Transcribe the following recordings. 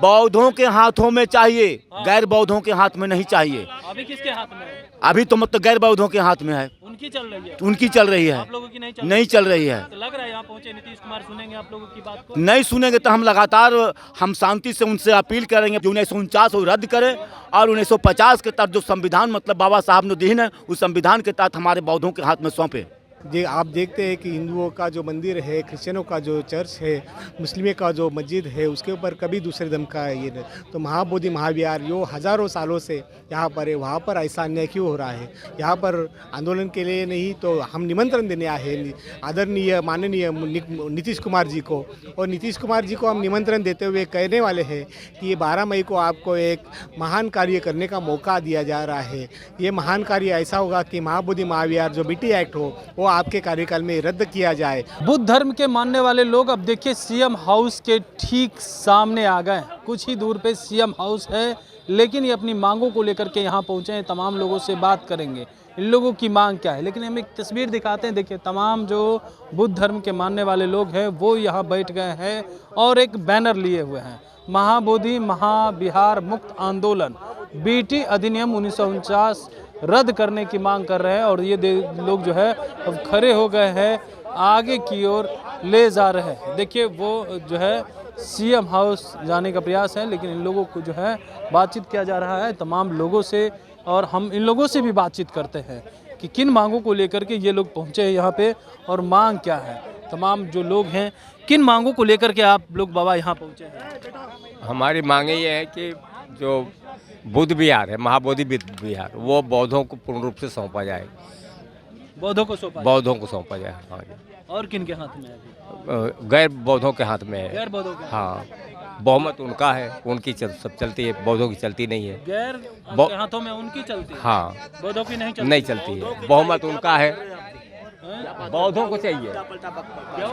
बौद्धों के हाथों में चाहिए, गैर बौद्धों के हाथ में नहीं चाहिए। अभी किसके हाथ में है? अभी तो मतलब गैर बौद्धों के हाथ में है, उनकी चल रही है। उनकी चल रही है, आप लोगों की नहीं नहीं चल रही है। तो लग रहा है यहाँ पहुंचे नीतीश कुमार सुनेंगे आप लोगों की बात को? नहीं सुनेंगे तो हम लगातार हम शांति से उनसे अपील करेंगे कि 1949 को रद्द करें और 1950 के तहत जो संविधान मतलब बाबा साहब ने दीन है उस संविधान के तहत हमारे बौद्धों के हाथ में सौंपे। जी आप देखते हैं कि हिंदुओं का जो मंदिर है, क्रिश्चियनों का जो चर्च है, मुस्लिमों का जो मस्जिद है, उसके ऊपर कभी दूसरे धर्म का ये नहीं। तो महाबोधि महाविहार जो हज़ारों सालों से यहाँ पर है, वहाँ पर ऐसा अन्याय क्यों हो रहा है? यहाँ पर आंदोलन के लिए नहीं तो हम निमंत्रण देने आए हैं आदरणीय माननीय नीतीश कुमार जी को, और नीतीश कुमार जी को हम निमंत्रण देते हुए कहने वाले हैं कि ये 12 मई को आपको एक महान कार्य करने का मौका दिया जा रहा है। ये महान कार्य ऐसा होगा कि महाबोधि महाविहार जो बीटी एक्ट हो वो आपके कार्यकाल में रद्द किया जाए। बुद्ध धर्म के मानने वाले लोग अब देखिए सीएम हाउस के ठीक सामने आ गए। कुछ ही दूर पे सीएम हाउस है, लेकिन ये अपनी मांगों को लेकर के यहाँ पहुँचे हैं। तमाम लोगों से बात करेंगे इन लोगों की मांग क्या है, लेकिन हम एक तस्वीर दिखाते हैं। देखिए तमाम जो बुद्ध धर्म के मानने वाले लोग हैं वो यहाँ बैठ गए हैं और एक बैनर लिए हुए हैं, महाबोधि महाविहार मुक्त आंदोलन बीटी अधिनियम 1949 रद्द करने की मांग कर रहे हैं। और ये लोग जो है अब खड़े हो गए हैं, आगे की ओर ले जा रहे हैं। देखिए वो जो है सीएम हाउस जाने का प्रयास है, लेकिन इन लोगों को जो है बातचीत किया जा रहा है तमाम लोगों से, और हम इन लोगों से भी बातचीत करते हैं कि किन मांगों को लेकर के ये लोग पहुँचे हैं यहाँ पे और मांग क्या है। तमाम जो लोग हैं किन मांगों को लेकर के आप लोग बाबा यहाँ पहुँचे हैं? हमारी मांगे ये है कि जो बुद्ध विहार है, महाबोधि बुद्ध विहार, वो बौद्धों को पूर्ण रूप से सौंपा जाए। बौद्धों को सौंपा? बौद्धों को सौंपा जाए। हाँ जी। और किन के हाथ में है अभी? गैर बौद्धों के हाथ में है। गैर बौद्धों के? हाँ, बहुमत उनका है, उनकी सब चलती है, बौद्धों की चलती नहीं है। गैर के हाथों में उनकी चलती है? हाँ, बौद्धों की नहीं चलती? नहीं चलती है, बहुमत उनका है, बौद्धों को चाहिए।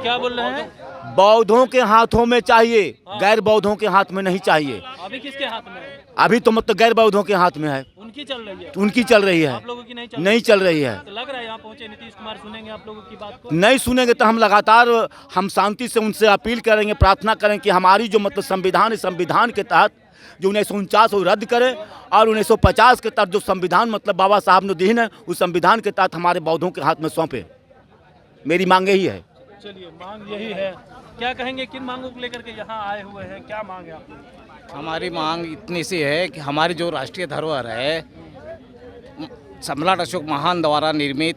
क्या बोल रहे हैं? बौद्धों के हाथों में चाहिए, गैर बौद्धों के हाथ में नहीं चाहिए। अभी किसके हाथ में है? अभी तो मतलब गैर बौद्धों के हाथ में है, उनकी चल रही है, उनकी चल रही है, आप लोगों की नहीं चल रही है। तो लग रहा है यहाँ पहुंचे नीतीश कुमार सुनेंगे आप लोगों की बात को? नहीं सुनेंगे तो हम लगातार हम शांति से उनसे अपील करेंगे, प्रार्थना करें कि हमारी जो मतलब संविधान है, संविधान के तहत जो 1949 को रद्द करें और 1950 के तहत जो संविधान मतलब बाबा साहब ने दीन है उस संविधान के तहत हमारे बौद्धों के हाथ में सौंपे। मेरी मांग यही है। चलिए मांग यही है। क्या कहेंगे, किन मांगों को लेकर के यहाँ आए हुए हैं, क्या मांग है आपकी? हमारी मांग इतनी सी है कि हमारी जो राष्ट्रीय धरोहर है, सम्राट अशोक महान द्वारा निर्मित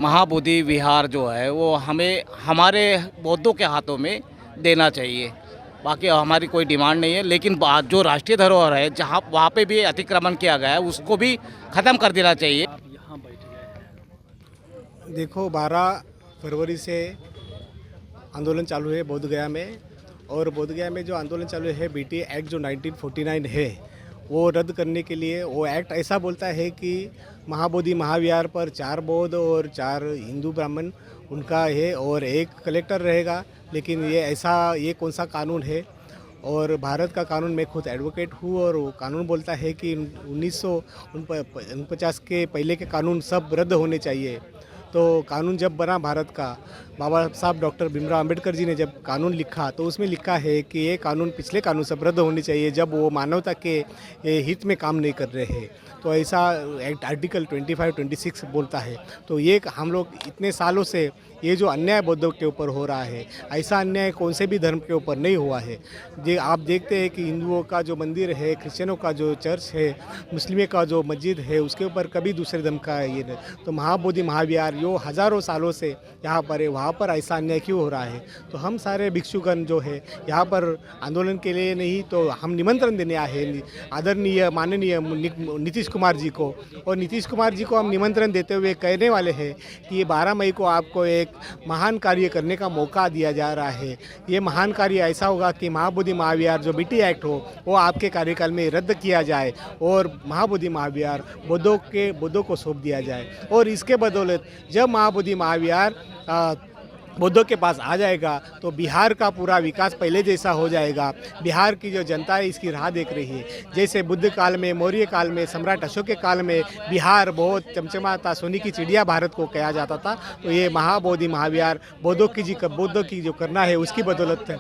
महाबोधि विहार जो है वो हमें हमारे बौद्धों के हाथों में देना चाहिए। बाकी हमारी कोई डिमांड नहीं है, लेकिन जो राष्ट्रीय धरोहर है जहाँ वहाँ पे भी अतिक्रमण किया गया है उसको भी ख़त्म कर देना चाहिए। यहाँ बैठ गए। देखो 12 फरवरी से आंदोलन चालू है बोध गया में, और बोध गया में जो आंदोलन चालू है बीटी एक्ट जो 1949 है वो रद्द करने के लिए। वो एक्ट ऐसा बोलता है कि महाबोधि महाविहार पर 4 बौद्ध और 4 हिंदू ब्राह्मण उनका है और एक कलेक्टर रहेगा। लेकिन ये कौन सा कानून है? और भारत का कानून, मैं खुद एडवोकेट हूँ और वो कानून बोलता है कि 1949 के पहले के कानून सब रद्द होने चाहिए। तो कानून जब बना भारत का, बाबा साहब डॉक्टर भीमराव अंबेडकर जी ने जब कानून लिखा तो उसमें लिखा है कि ये कानून, पिछले कानून सब रद्द होने चाहिए जब वो मानवता के हित में काम नहीं कर रहे हैं। तो ऐसा आर्टिकल 25-26 बोलता है। तो ये हम लोग इतने सालों से ये जो अन्याय बौद्धों के ऊपर हो रहा है, ऐसा अन्याय कौन से भी धर्म के ऊपर नहीं हुआ है। ये आप देखते हैं कि हिंदुओं का जो मंदिर है, क्रिश्चियनों का जो चर्च है, मुस्लिमों का जो मस्जिद है, उसके ऊपर कभी दूसरे धर्म का ये नहीं। तो महाबोधि महाविहार जो हज़ारों सालों से यहाँ पर है, वहाँ पर ऐसा अन्याय क्यों हो रहा है? तो हम सारे भिक्षुगण जो है यहाँ पर आंदोलन के लिए नहीं तो हम निमंत्रण देने आए हैं आदरणीय माननीय नीतीश कुमार जी को, और नीतीश कुमार जी को हम निमंत्रण देते हुए कहने वाले हैं कि ये 12 मई को आपको एक महान कार्य करने का मौका दिया जा रहा है। ये महान कार्य ऐसा होगा कि महाबोधि महाविहार जो बीटी एक्ट हो वो आपके कार्यकाल में रद्द किया जाए और महाबोधि महाविहार बौद्धों को सौंप दिया जाए। और इसके बदौलत जब महाबोधि महाविहार बौद्धों के पास आ जाएगा तो बिहार का पूरा विकास पहले जैसा हो जाएगा। बिहार की जो जनता है इसकी राह देख रही है। जैसे बुद्ध काल में, मौर्य काल में, सम्राट अशोक के काल में बिहार बहुत चमचमाता, सोने की चिड़िया भारत को कहा जाता था, तो ये महाबोधि महाविहार बौद्धों की जो करना है उसकी बदौलत है।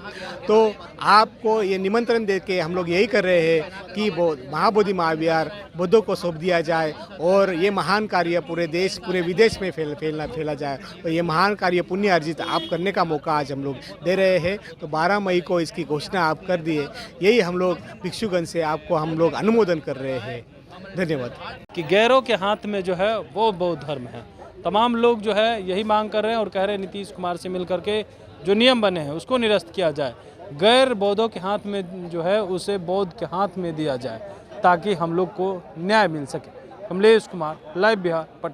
तो आपको ये निमंत्रण दे के हम लोग यही कर रहे हैं कि महाबोधि महाविहार बौद्धों को सौंप दिया जाए और ये महान कार्य पूरे देश पूरे विदेश में फैला जाए। और ये महान कार्य पुण्य अर्जित आप करने का मौका आज हम लोग दे रहे हैं। तो 12 मई को इसकी घोषणा आप कर दिए, यही हम लोग भिक्षुगण से आपको हम लोग अनुमोदन कर रहे हैं। धन्यवाद। कि गैरों के हाथ में जो है वो बौद्ध धर्म है। तमाम लोग जो है यही मांग कर रहे हैं और कह रहे हैं नीतीश कुमार से मिल करके जो नियम बने हैं उसको निरस्त किया जाए, गैर बौद्धों के हाथ में जो है उसे बौद्ध के हाथ में दिया जाए ताकि हम लोग को न्याय मिल सके। कमलेश कुमार, लाइव बिहार, पटना।